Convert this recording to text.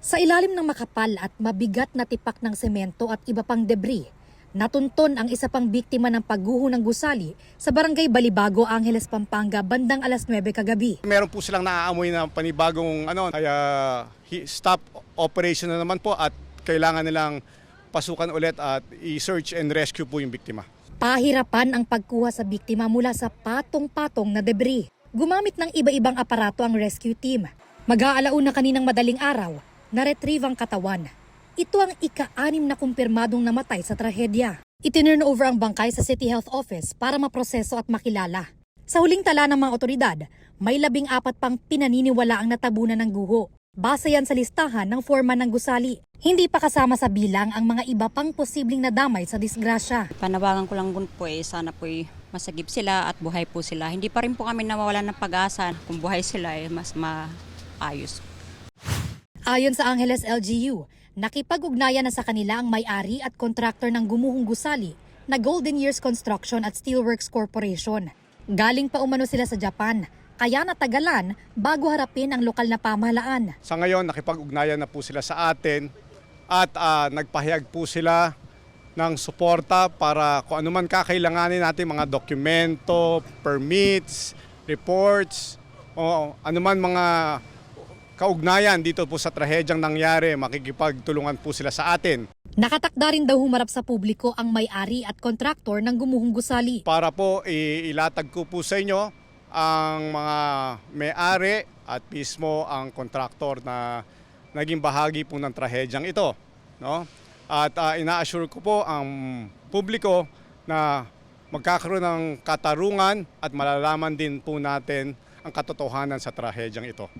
Sa ilalim ng makapal at mabigat na tipak ng semento at iba pang debris, natunton ang isa pang biktima ng pagguho ng gusali sa barangay Balibago, Angeles, Pampanga bandang alas 9 kagabi. Meron po silang naaamoy na panibagong kaya stop operation na naman po at kailangan nilang pasukan ulit at i-search and rescue po yung biktima. Pahirapan ang pagkuha sa biktima mula sa patong-patong na debris. Gumamit ng iba-ibang aparato ang rescue team. Mag-aalauna kaninang madaling araw, na-retrieve ang katawan. Ito ang ika-6 na kumpirmadong namatay sa trahedya. Itinurn over ang bangkay sa City Health Office para maproseso at makilala. Sa huling tala ng mga otoridad, may 14 pang pinaniniwala ang natabunan ng guho. Base yan sa listahan ng foreman ng gusali. Hindi pa kasama sa bilang ang mga iba pang posibleng nadamay sa disgrasya. Panawagan ko lang po sana po masagip sila at buhay po sila. Hindi pa rin po kami nawawalan ng pag-asa. Kung buhay sila mas maayos. Ayon sa Angeles LGU, nakipag-ugnayan na sa kanila ang may-ari at kontraktor ng gumuhong gusali na Golden Years Construction at Steelworks Corporation. Galing pa umano sila sa Japan, kaya natagalan bago harapin ang lokal na pamahalaan. Sa ngayon, nakipag-ugnayan na po sila sa atin at nagpahayag po sila ng suporta para kung ano man kakailanganin natin, mga dokumento, permits, reports, o ano man mga kaugnayan dito po sa trahedyang nangyari, makikipagtulungan po sila sa atin. Nakatakda rin daw humarap sa publiko ang may-ari at kontraktor ng gumuhong gusali. Para po ilatag ko po sa inyo ang mga may-ari at mismo ang kontraktor na naging bahagi po ng trahedyang ito. No? At ina-assure ko po ang publiko na magkakaroon ng katarungan at malalaman din po natin ang katotohanan sa trahedyang ito.